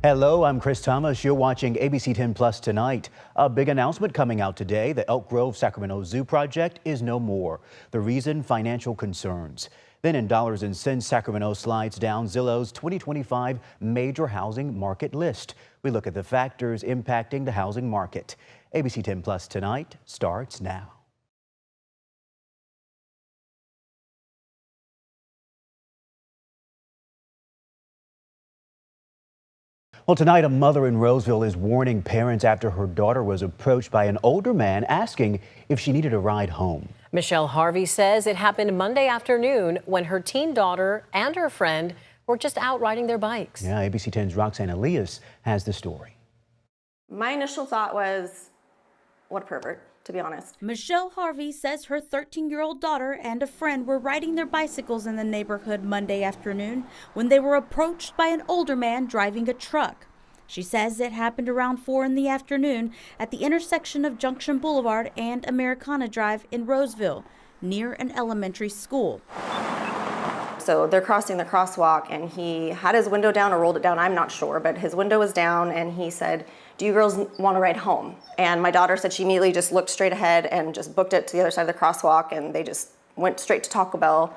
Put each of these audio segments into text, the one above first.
Hello, I'm Chris Thomas. You're watching ABC10 Plus Tonight. A big announcement coming out today. The Elk Grove Sacramento Zoo project is no more. The reason, financial concerns. Then in dollars and cents, Sacramento slides down Zillow's 2025 major housing market list. We look at the factors impacting the housing market. ABC10 Plus Tonight starts now. Well, tonight, a mother in Roseville is warning parents after her daughter was approached by an older man asking if she needed a ride home. Michelle Harvey says it happened Monday afternoon when her teen daughter and her friend were just out riding their bikes. Yeah, ABC10's Roxanne Elias has the story. My initial thought was, what a pervert, to be honest. Michelle Harvey says her 13-year-old daughter and a friend were riding their bicycles in the neighborhood Monday afternoon when they were approached by an older man driving a truck. She says it happened around 4 in the afternoon at the intersection of Junction Boulevard and Americana Drive in Roseville, near an elementary school. So they're crossing the crosswalk and he had his window down or rolled it down, I'm not sure, but his window was down and he said, "Do you girls want to ride home?" And my daughter said she immediately just looked straight ahead and just booked it to the other side of the crosswalk, and they just went straight to Taco Bell,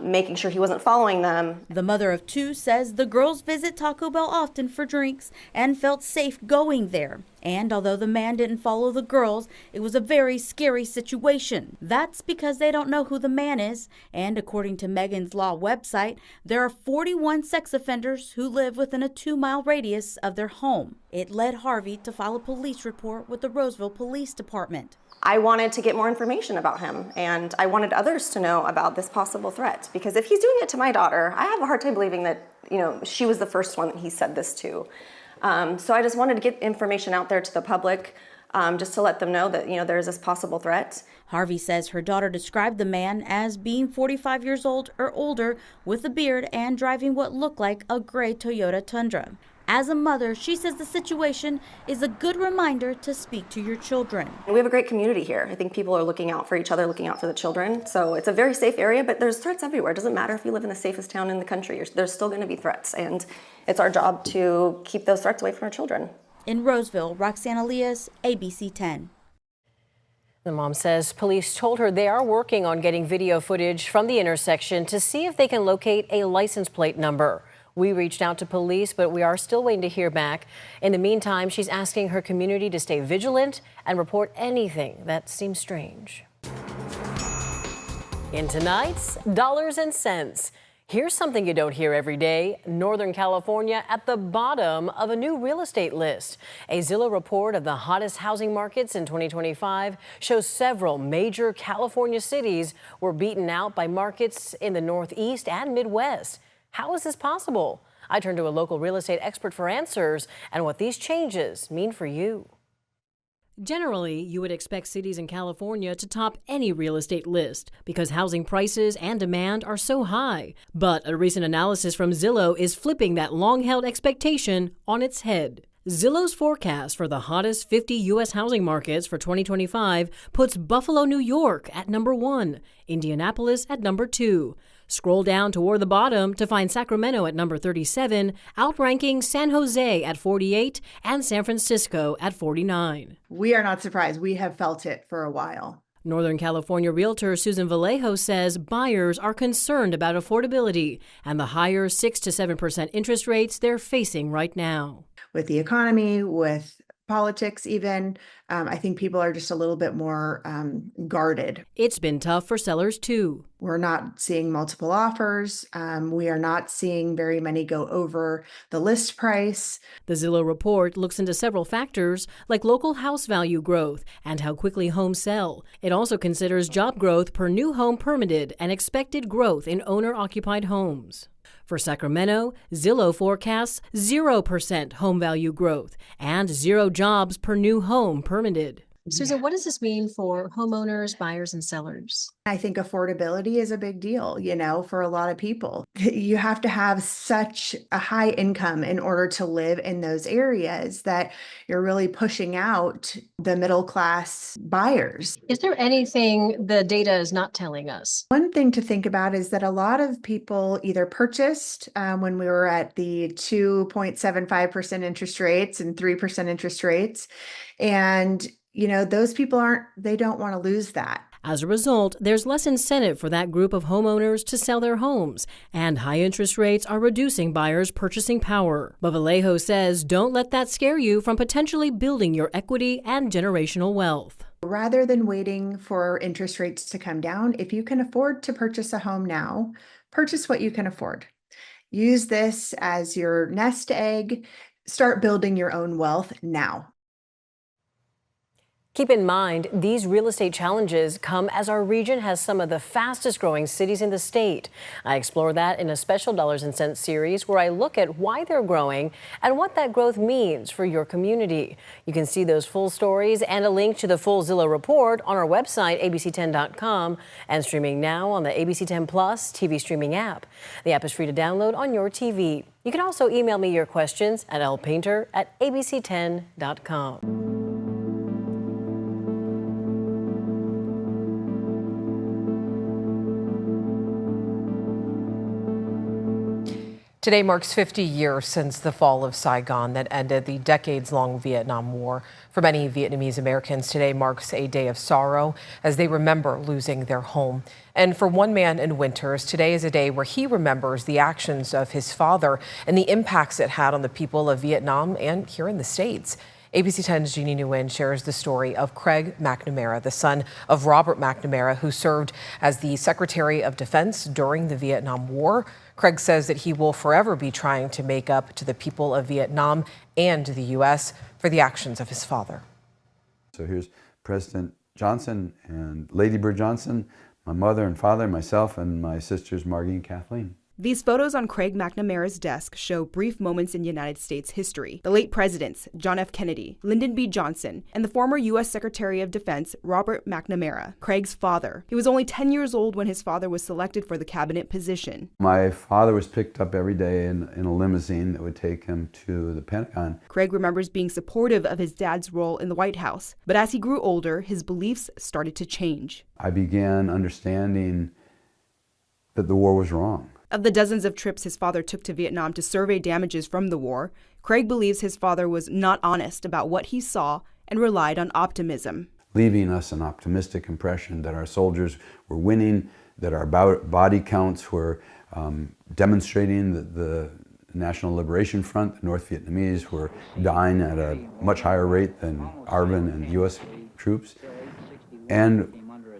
making sure he wasn't following them. The mother of two says the girls visit Taco Bell often for drinks and felt safe going there. And although the man didn't follow the girls, it was a very scary situation. That's because they don't know who the man is. And according to Megan's Law website, there are 41 sex offenders who live within a 2-mile radius of their home. It led Harvey to file a police report with the Roseville Police Department. I wanted to get more information about him, and I wanted others to know about this possible threat, because if he's doing it to my daughter, I have a hard time believing that, she was the first one that he said this to. So I just wanted to get information out there to the public, just to let them know that, there is this possible threat. Harvey says her daughter described the man as being 45 years old or older with a beard and driving what looked like a gray Toyota Tundra. As a mother, she says the situation is a good reminder to speak to your children. We have a great community here. I think people are looking out for each other, looking out for the children. So it's a very safe area, but there's threats everywhere. It doesn't matter if you live in the safest town in the country, there's still going to be threats. And it's our job to keep those threats away from our children. In Roseville, Roxanne Elias, ABC 10. The mom says police told her they are working on getting video footage from the intersection to see if they can locate a license plate number. We reached out to police, but we are still waiting to hear back. In the meantime, she's asking her community to stay vigilant and report anything that seems strange. In tonight's Dollars and Cents, here's something you don't hear every day. Northern California at the bottom of a new real estate list. A Zillow report of the hottest housing markets in 2025 shows several major California cities were beaten out by markets in the Northeast and Midwest. How is this possible? I turned to a local real estate expert for answers and what these changes mean for you. Generally, you would expect cities in California to top any real estate list because housing prices and demand are so high. But a recent analysis from Zillow is flipping that long-held expectation on its head. Zillow's forecast for the hottest 50 U.S. housing markets for 2025 puts Buffalo, New York at number 1, Indianapolis at number 2. Scroll down toward the bottom to find Sacramento at number 37, outranking San Jose at 48 and San Francisco at 49. We are not surprised. We have felt it for a while. Northern California realtor Susan Vallejo says buyers are concerned about affordability and the higher 6 to 7% interest rates they're facing right now. With the economy, with politics even, I think people are just a little bit more guarded. It's been tough for sellers too. We're not seeing multiple offers. We are not seeing very many go over the list price. The Zillow report looks into several factors like local house value growth and how quickly homes sell. It also considers job growth per new home permitted and expected growth in owner-occupied homes. For Sacramento, Zillow forecasts 0% home value growth and 0 jobs per new home permitted. Susan, what does this mean for homeowners, buyers, and sellers? I think affordability is a big deal, for a lot of people. You have to have such a high income in order to live in those areas that you're really pushing out the middle class buyers. Is there anything the data is not telling us? One thing to think about is that a lot of people either purchased when we were at the 2.75% interest rates and 3% interest rates. And, those people they don't want to lose that. As a result, there's less incentive for that group of homeowners to sell their homes, and high interest rates are reducing buyers' purchasing power. But Vallejo says don't let that scare you from potentially building your equity and generational wealth. Rather than waiting for interest rates to come down, if you can afford to purchase a home now, purchase what you can afford. Use this as your nest egg. Start building your own wealth now. Keep in mind, these real estate challenges come as our region has some of the fastest growing cities in the state. I explore that in a special Dollars and Cents series where I look at why they're growing and what that growth means for your community. You can see those full stories and a link to the full Zillow report on our website, ABC10.com, and streaming now on the ABC10 Plus TV streaming app. The app is free to download on your TV. You can also email me your questions at lpainter@abc10.com. Today marks 50 years since the fall of Saigon that ended the decades-long Vietnam War. For many Vietnamese Americans, today marks a day of sorrow as they remember losing their home. And for one man in Winters, today is a day where he remembers the actions of his father and the impacts it had on the people of Vietnam and here in the States. ABC 10's Jeannie Nguyen shares the story of Craig McNamara, the son of Robert McNamara, who served as the Secretary of Defense during the Vietnam War. Craig says that he will forever be trying to make up to the people of Vietnam and the U.S. for the actions of his father. So here's President Johnson and Lady Bird Johnson, my mother and father, myself, and my sisters Margie and Kathleen. These photos on Craig McNamara's desk show brief moments in United States history. The late presidents, John F. Kennedy, Lyndon B. Johnson, and the former U.S. Secretary of Defense, Robert McNamara, Craig's father. He was only 10 years old when his father was selected for the cabinet position. My father was picked up every day in a limousine that would take him to the Pentagon. Craig remembers being supportive of his dad's role in the White House, but as he grew older, his beliefs started to change. I began understanding that the war was wrong. Of the dozens of trips his father took to Vietnam to survey damages from the war, Craig believes his father was not honest about what he saw and relied on optimism. Leaving us an optimistic impression that our soldiers were winning, that our body counts were demonstrating that the National Liberation Front, the North Vietnamese, were dying at a much higher rate than ARVN and U.S. troops. And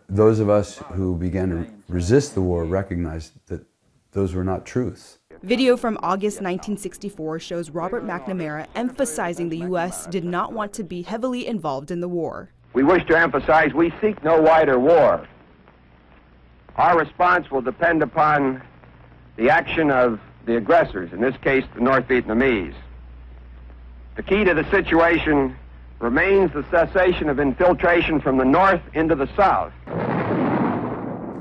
those of us who began to resist the war recognized that those were not truths. Video from August 1964 shows Robert McNamara emphasizing the U.S. did not want to be heavily involved in the war. We wish to emphasize we seek no wider war. Our response will depend upon the action of the aggressors, in this case the North Vietnamese. The key to the situation remains the cessation of infiltration from the north into the south.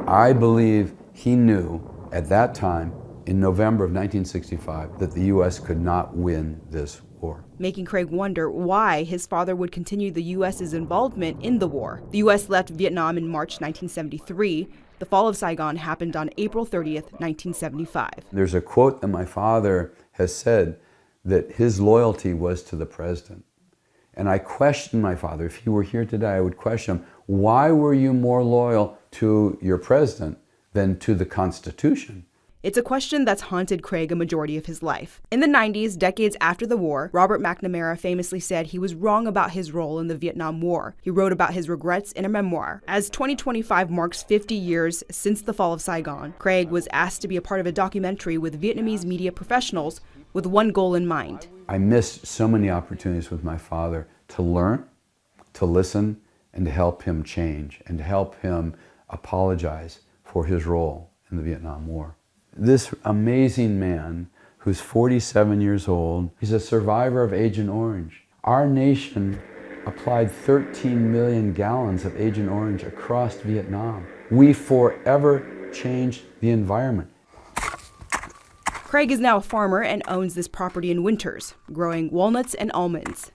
I believe he knew at that time, in November of 1965, that the U.S. could not win this war. Making Craig wonder why his father would continue the U.S.'s involvement in the war. The U.S. left Vietnam in March 1973. The fall of Saigon happened on April 30th, 1975. There's a quote that my father has said that his loyalty was to the president. And I questioned my father. If he were here today, I would question him, why were you more loyal to your president than to the Constitution? It's a question that's haunted Craig a majority of his life. In the 90s, decades after the war, Robert McNamara famously said he was wrong about his role in the Vietnam War. He wrote about his regrets in a memoir. As 2025 marks 50 years since the fall of Saigon, Craig was asked to be a part of a documentary with Vietnamese media professionals with one goal in mind. I missed so many opportunities with my father to learn, to listen, and to help him change, and to help him apologize for his role in the Vietnam War. This amazing man who's 47 years old, he's a survivor of Agent Orange. Our nation applied 13 million gallons of Agent Orange across Vietnam. We forever changed the environment. Craig is now a farmer and owns this property in Winters, growing walnuts and almonds.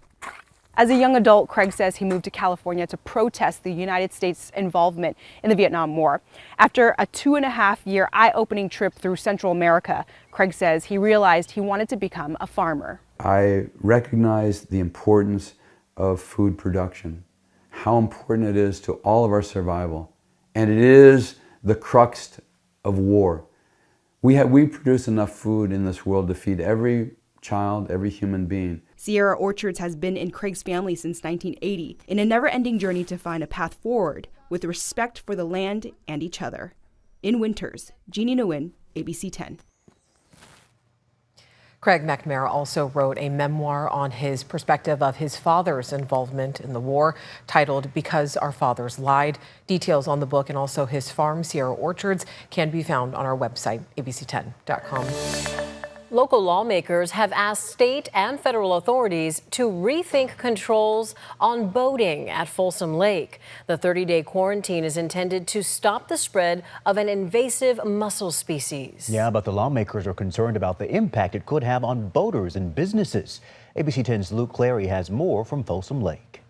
As a young adult, Craig says he moved to California to protest the United States' involvement in the Vietnam War. After a 2.5-year eye-opening trip through Central America, Craig says he realized he wanted to become a farmer. I recognized the importance of food production, how important it is to all of our survival, and it is the crux of war. We produce enough food in this world to feed every child, every human being. Sierra Orchards has been in Craig's family since 1980, in a never-ending journey to find a path forward with respect for the land and each other. In Winters, Jeannie Nguyen, ABC 10. Craig McNamara also wrote a memoir on his perspective of his father's involvement in the war, titled Because Our Fathers Lied. Details on the book and also his farm, Sierra Orchards, can be found on our website, abc10.com. Local lawmakers have asked state and federal authorities to rethink controls on boating at Folsam Lake. The 30-day quarantine is intended to stop the spread of an invasive mussel species. Yeah, but the lawmakers are concerned about the impact it could have on boaters and businesses. ABC 10's Luke Clary has more from Folsam Lake.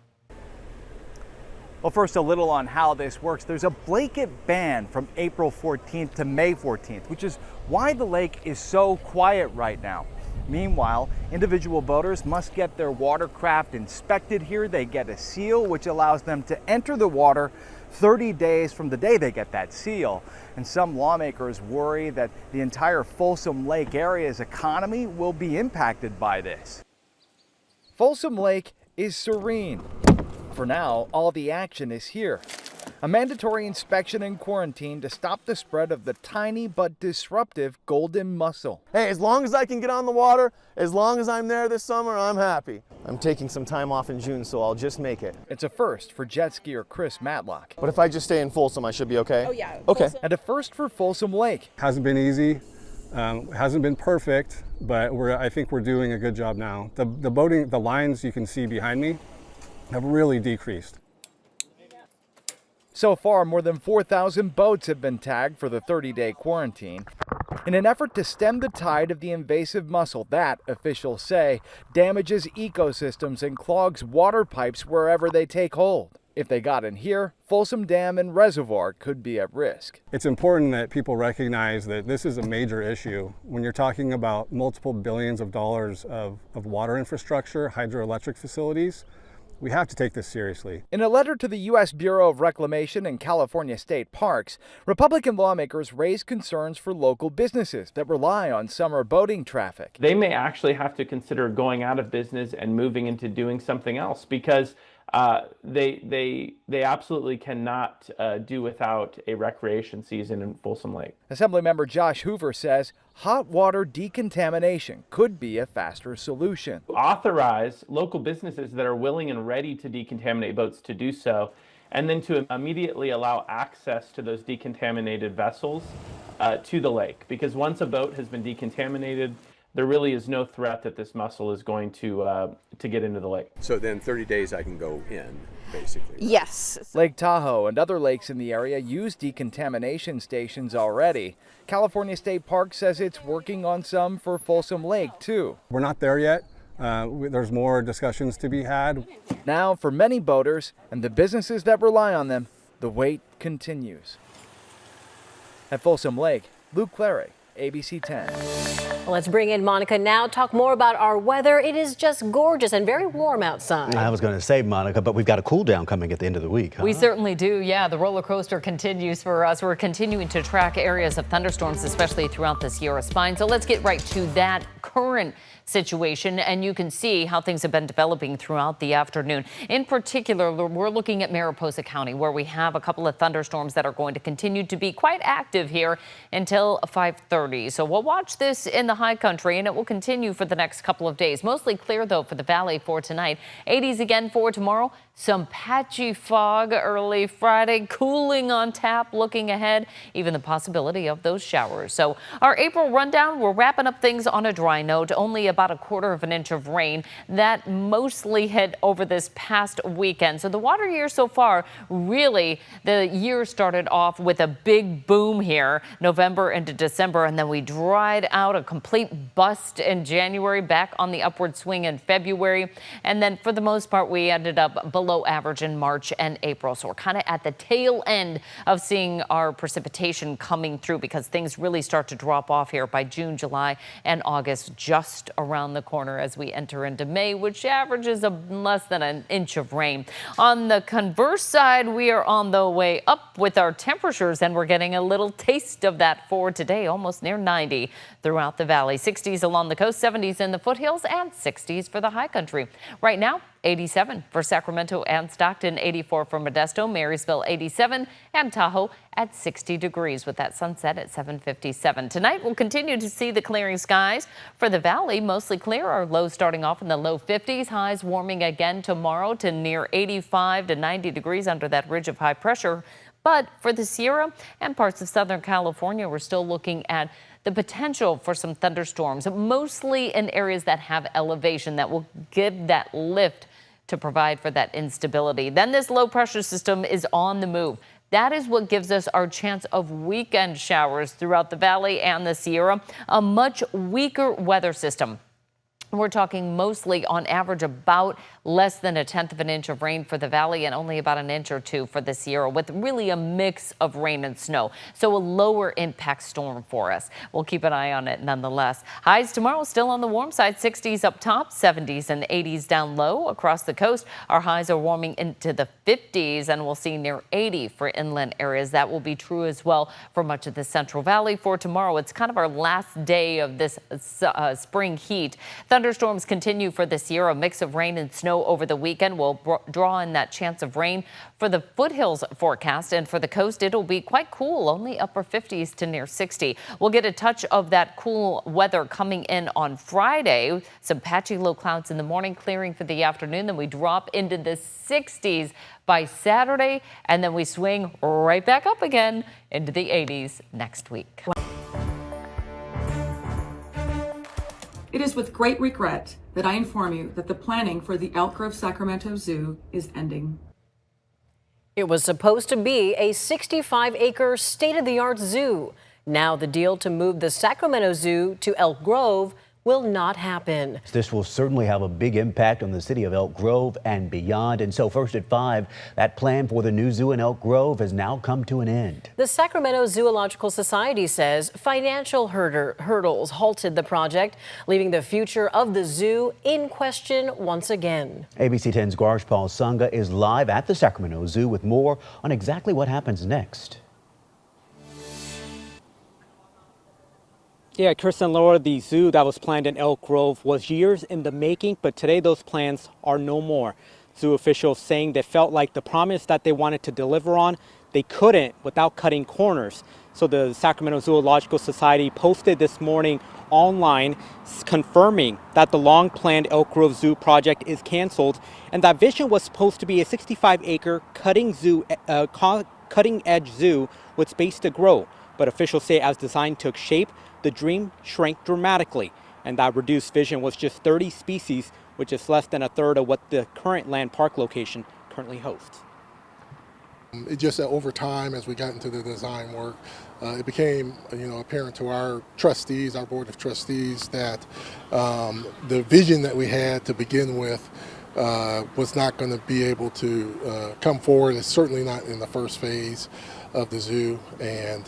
Well, first, a little on how this works. There's a blanket ban from April 14th to May 14th, which is why the lake is so quiet right now. Meanwhile, individual boaters must get their watercraft inspected here. They get a seal, which allows them to enter the water 30 days from the day they get that seal. And some lawmakers worry that the entire Folsam Lake area's economy will be impacted by this. Folsam Lake is serene. For now, all the action is here. A mandatory inspection and quarantine to stop the spread of the tiny but disruptive golden mussel. Hey, as long as I can get on the water, as long as I'm there this summer, I'm happy. I'm taking some time off in June, so I'll just make it. It's a first for jet skier Chris Matlock. But if I just stay in Folsam, I should be okay? Oh yeah. Okay. And a first for Folsam Lake. Hasn't been easy, hasn't been perfect, but I think we're doing a good job now. The boating, the lines you can see behind me have really decreased. So far, more than 4,000 boats have been tagged for the 30-day quarantine in an effort to stem the tide of the invasive mussel that, officials say, damages ecosystems and clogs water pipes wherever they take hold. If they got in here, Folsam Dam and Reservoir could be at risk. It's important that people recognize that this is a major issue. When you're talking about multiple billions of dollars of water infrastructure, hydroelectric facilities, we have to take this seriously. In a letter to the U.S. Bureau of Reclamation and California State Parks, Republican lawmakers raised concerns for local businesses that rely on summer boating traffic. They may actually have to consider going out of business and moving into doing something else because they absolutely cannot do without a recreation season in Folsam Lake. Assemblymember Josh Hoover says hot water decontamination could be a faster solution. Authorize local businesses that are willing and ready to decontaminate boats to do so, and then to immediately allow access to those decontaminated vessels to the lake. Because once a boat has been decontaminated, there really is no threat that this mussel is going to get into the lake. So then 30 days I can go in, basically. Yes. Lake Tahoe and other lakes in the area use decontamination stations already. California State Park says it's working on some for Folsam Lake, too. We're not there yet. There's more discussions to be had. Now, for many boaters and the businesses that rely on them, the wait continues. At Folsam Lake, Luke Clary, ABC 10. Let's bring in Monica now. Talk more about our weather. It is just gorgeous and very warm outside. I was going to say, Monica, but we've got a cool down coming at the end of the week. Huh? We certainly do. Yeah, the roller coaster continues for us. We're continuing to track areas of thunderstorms, especially throughout the Sierra Spine. So let's get right to that current situation, and you can see how things have been developing throughout the afternoon. In particular, we're looking at Mariposa County, where we have a couple of thunderstorms that are going to continue to be quite active here until 5:30. So we'll watch this in the high country, and it will continue for the next couple of days. Mostly clear, though, for the valley for tonight. 80s again for tomorrow. Some patchy fog early Friday, cooling on tap looking ahead, even the possibility of those showers. So our April rundown, we're wrapping up things on a dry note. Only about 1/4 inch of rain that mostly hit over this past weekend. So the water year so far, really the year started off with a big boom here, November into December, and then we dried out, a complete bust in January, back on the upward swing in February. And then for the most part, we ended up below average in March and April. So we're kind of at the tail end of seeing our precipitation coming through, because things really start to drop off here by June, July, and August, just around the corner as we enter into May, which averages less than an inch of rain. On the converse side, we are on the way up with our temperatures, and we're getting a little taste of that for today, almost near 90 throughout the valley. 60s along the coast, 70s in the foothills, and 60s for the high country. Right now, 87 for Sacramento and Stockton, 84 for Modesto, Marysville 87, and Tahoe at 60 degrees with that sunset at 7:57. Tonight, we'll continue to see the clearing skies for the valley. Mostly clear, our lows starting off in the low 50s, highs warming again tomorrow to near 85 to 90 degrees under that ridge of high pressure. But for the Sierra and parts of Southern California, we're still looking at the potential for some thunderstorms, mostly in areas that have elevation that will give that lift to provide for that instability. Then this low pressure system is on the move. That is what gives us our chance of weekend showers throughout the valley and the Sierra, a much weaker weather system. We're talking mostly on average about less than 1/10 of an inch of rain for the valley and only about an inch or two for the Sierra, with really a mix of rain and snow. So a lower impact storm for us. We'll keep an eye on it nonetheless. Highs tomorrow still on the warm side, 60s up top, 70s and 80s down low across the coast. Our highs are warming into the 50s, and we'll see near 80 for inland areas. That will be true as well for much of the Central Valley for tomorrow. It's kind of our last day of this spring heat. Thunderstorms continue for the Sierra. A mix of rain and snow over the weekend will draw in that chance of rain for the foothills forecast, and for the coast it'll be quite cool, only upper 50s to near 60. We'll get a touch of that cool weather coming in on Friday. Some patchy low clouds in the morning, clearing for the afternoon. Then we drop into the 60s by Saturday, and then we swing right back up again into the 80s next week. It is with great regret that I inform you that the planning for the Elk Grove Sacramento Zoo is ending. It was supposed to be a 65-acre state-of-the-art zoo. Now the deal to move the Sacramento Zoo to Elk Grove will not happen. This will certainly have a big impact on the city of Elk Grove and beyond. And so first at 5, that plan for the new zoo in Elk Grove has now come to an end. The Sacramento Zoological Society says financial hurdles halted the project, leaving the future of the zoo in question once again. ABC 10's Paul Sangha is live at the Sacramento Zoo with more on exactly what happens next. Yeah, Chris and Laura, the zoo that was planned in Elk Grove was years in the making, but today those plans are no more. Zoo officials saying they felt like the promise that they wanted to deliver on, they couldn't without cutting corners. So the Sacramento Zoological Society posted this morning online confirming that the long-planned Elk Grove Zoo project is canceled, and that vision was supposed to be a 65-acre cutting-edge zoo with space to grow. But officials say as design took shape, the dream shrank dramatically, and that reduced vision was just 30 species, which is less than 1/3 of what the current land park location currently hosts. It just over time, as we got into the design work, it became apparent to our trustees, our board of trustees, that the vision that we had to begin with was not going to be able to come forward. It's certainly not in the first phase of the zoo, and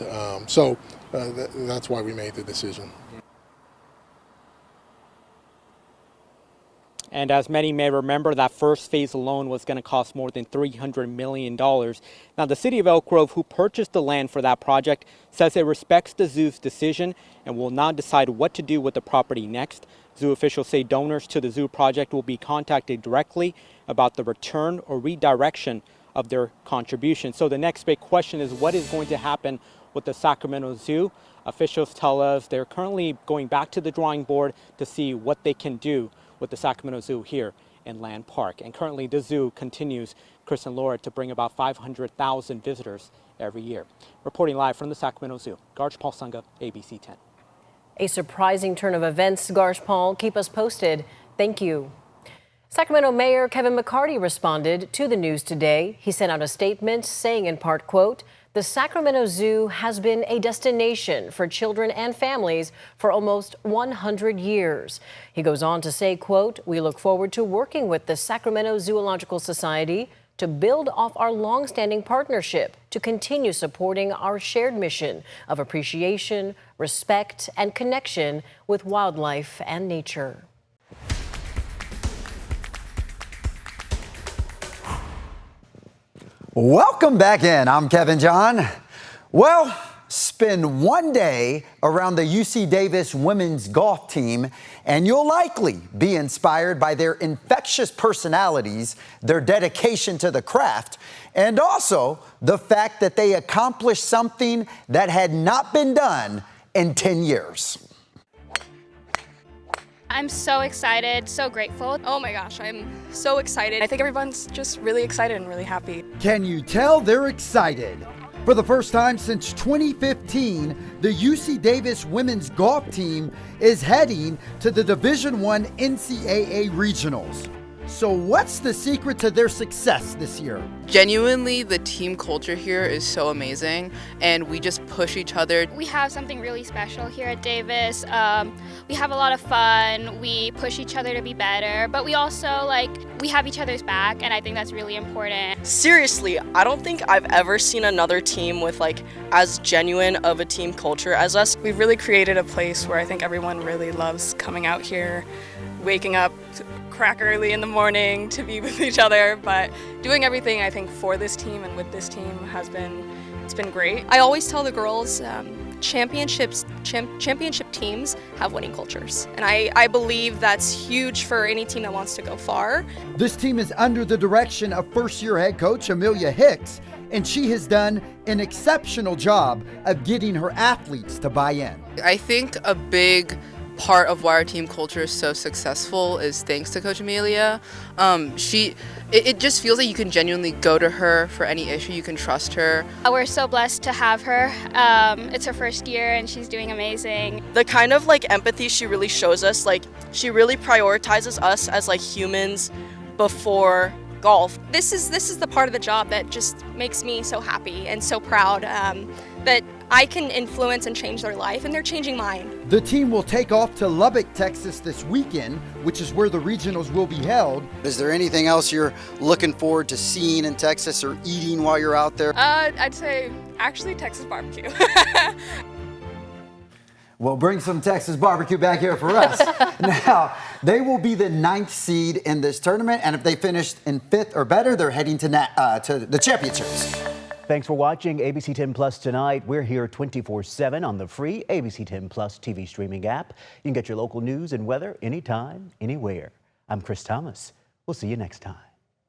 so that's why we made the decision. And as many may remember, that first phase alone was going to cost more than $300 million. Now, the city of Elk Grove, who purchased the land for that project, says it respects the zoo's decision and will now decide what to do with the property next. Zoo officials say donors to the zoo project will be contacted directly about the return or redirection of their contribution. So the next big question is, what is going to happen with the Sacramento Zoo? Officials tell us they're currently going back to the drawing board to see what they can do with the Sacramento Zoo here and Land Park. And currently the zoo continues, Chris and Laura, to bring about 500,000 visitors every year. Reporting live from the Sacramento Zoo, Garj Paul-Sunga, ABC 10. A surprising turn of events, Garj Paul. Keep us posted. Thank you. Sacramento Mayor Kevin McCarty responded to the news today. He sent out a statement saying in part, quote, "The Sacramento Zoo has been a destination for children and families for almost 100 years. He goes on to say, quote, "We look forward to working with the Sacramento Zoological Society to build off our longstanding partnership to continue supporting our shared mission of appreciation, respect, and connection with wildlife and nature." Welcome back in. I'm Kevin John. Well, spend one day around the UC Davis women's golf team, and you'll likely be inspired by their infectious personalities, their dedication to the craft, and also the fact that they accomplished something that had not been done in 10 years. I'm so excited, so grateful. Oh my gosh, I'm so excited. I think everyone's just really excited and really happy. Can you tell they're excited? For the first time since 2015, the UC Davis women's golf team is heading to the Division I NCAA Regionals. So what's the secret to their success this year? Genuinely, the team culture here is so amazing, and we just push each other. We have something really special here at Davis. We have a lot of fun. We push each other to be better, but we also we have each other's back, and I think that's really important. Seriously, I don't think I've ever seen another team with as genuine of a team culture as us. We've really created a place where I think everyone really loves coming out here, waking up crack early in the morning to be with each other, but doing everything I think for this team and with this team it's been great. I always tell the girls championship teams have winning cultures, and I believe that's huge for any team that wants to go far. This team is under the direction of first-year head coach Amelia Hicks, and she has done an exceptional job of getting her athletes to buy in. I think a big part of why our team culture is so successful is thanks to Coach Amelia. It just feels like you can genuinely go to her for any issue. You can trust her. We're so blessed to have her. It's her first year and she's doing amazing. The kind of empathy she really shows us, she really prioritizes us as humans before golf. This is the part of the job that just makes me so happy and so proud that I can influence and change their life, and they're changing mine. The team will take off to Lubbock, Texas this weekend, which is where the regionals will be held. Is there anything else you're looking forward to seeing in Texas or eating while you're out there? I'd say actually Texas barbecue. Well, bring some Texas barbecue back here for us. Now, they will be the 9th seed in this tournament, and if they finish in 5th or better, they're heading to the championships. Thanks for watching ABC 10 Plus Tonight. We're here 24/7 on the free ABC 10 Plus TV streaming app. You can get your local news and weather anytime, anywhere. I'm Chris Thomas. We'll see you next time.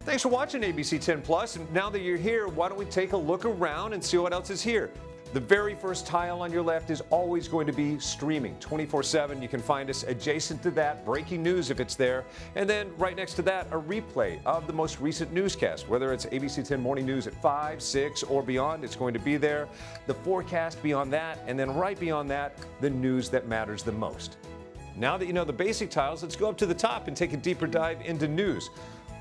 Thanks for watching ABC 10 Plus. And now that you're here, why don't we take a look around and see what else is here? The very first tile on your left is always going to be streaming 24/7. You can find us adjacent to that, breaking news if it's there. And then right next to that, a replay of the most recent newscast. Whether it's ABC 10 Morning News at 5, 6, or beyond, it's going to be there. The forecast beyond that, and then right beyond that, the news that matters the most. Now that you know the basic tiles, let's go up to the top and take a deeper dive into news.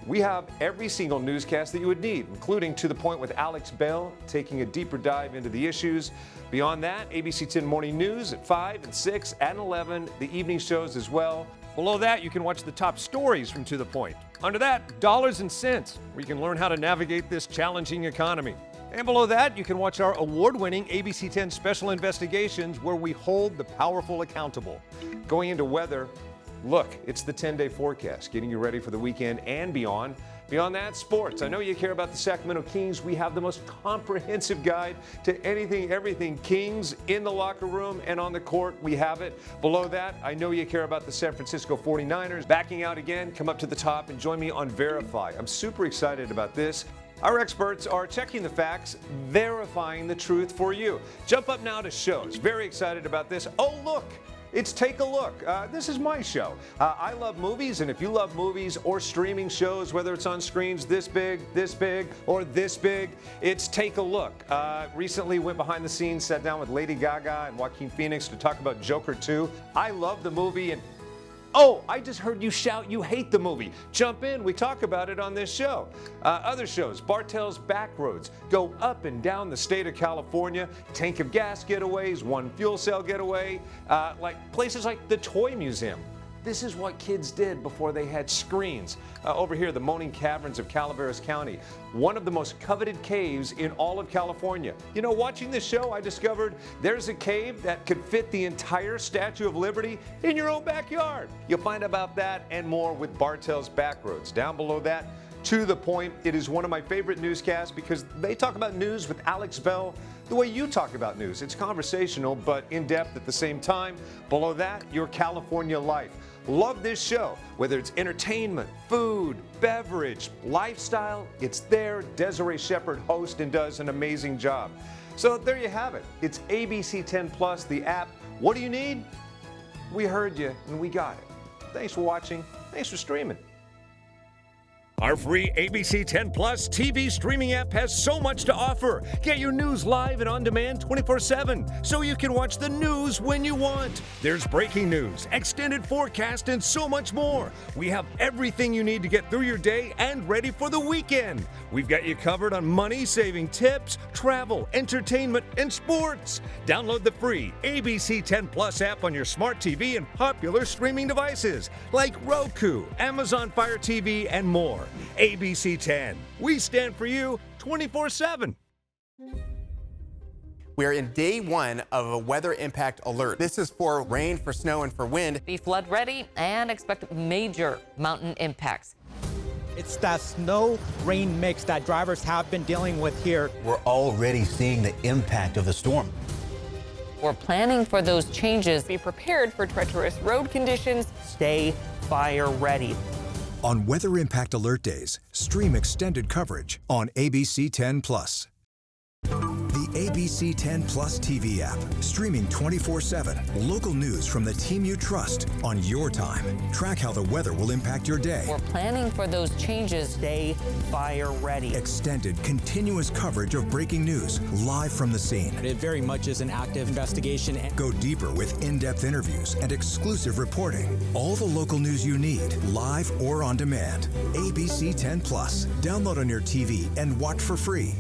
We have every single newscast that you would need, including To the Point with Alex Bell, taking a deeper dive into the issues. Beyond that, ABC 10 Morning News at 5 and 6 and 11, the evening shows as well. Below that, you can watch the top stories from To the Point. Under that, Dollars and Cents, where you can learn how to navigate this challenging economy. And below that, you can watch our award-winning ABC 10 Special Investigations, where we hold the powerful accountable. Going into weather, look, it's the 10-day forecast, getting you ready for the weekend and beyond. Beyond that, sports. I know you care about the Sacramento Kings. We have the most comprehensive guide to anything, everything Kings in the locker room and on the court. We have it. Below that, I know you care about the San Francisco 49ers. Backing out again, come up to the top and join me on Verify. I'm super excited about this. Our experts are checking the facts, verifying the truth for you. Jump up now to shows. Very excited about this. Oh, look. It's Take a Look. This is my show. I love movies, and if you love movies or streaming shows, whether it's on screens this big, or this big, it's Take a Look. Recently went behind the scenes, sat down with Lady Gaga and Joaquin Phoenix to talk about Joker 2. I love the movie, and oh, I just heard you shout you hate the movie. Jump in, we talk about it on this show. Other shows, Bartell's Backroads, go up and down the state of California, tank of gas getaways, one fuel cell getaway, like places like the Toy Museum. This is what kids did before they had screens. Over here, the Moaning Caverns of Calaveras County, one of the most coveted caves in all of California. You know, watching this show, I discovered there's a cave that could fit the entire Statue of Liberty in your own backyard. You'll find about that and more with Bartell's Backroads. Down below that, To the Point. It is one of my favorite newscasts because they talk about news with Alex Bell the way you talk about news. It's conversational, but in-depth at the same time. Below that, Your California Life. Love this show. Whether it's entertainment, food, beverage, lifestyle, it's there. Desiree Shepherd hosts and does an amazing job. So there you have it. It's ABC10 Plus, the app. What do you need? We heard you and we got it. Thanks for watching. Thanks for streaming. Our free ABC10 Plus TV streaming app has so much to offer. Get your news live and on demand 24/7 so you can watch the news when you want. There's breaking news, extended forecast, and so much more. We have everything you need to get through your day and ready for the weekend. We've got you covered on money-saving tips, travel, entertainment, and sports. Download the free ABC10 Plus app on your smart TV and popular streaming devices like Roku, Amazon Fire TV, and more. ABC10. We stand for you 24/7. We are in day one of a weather impact alert. This is for rain, for snow, and for wind. Be flood ready and expect major mountain impacts. It's that snow-rain mix that drivers have been dealing with here. We're already seeing the impact of the storm. We're planning for those changes. Be prepared for treacherous road conditions. Stay fire ready. On Weather Impact Alert Days, stream extended coverage on ABC10 Plus. The ABC10 Plus TV app, streaming 24/7. Local news from the team you trust on your time. Track how the weather will impact your day. We're planning for those changes. Stay fire ready. Extended, continuous coverage of breaking news live from the scene. It very much is an active investigation. Go deeper with in-depth interviews and exclusive reporting. All the local news you need, live or on demand. ABC10 Plus. Download on your TV and watch for free.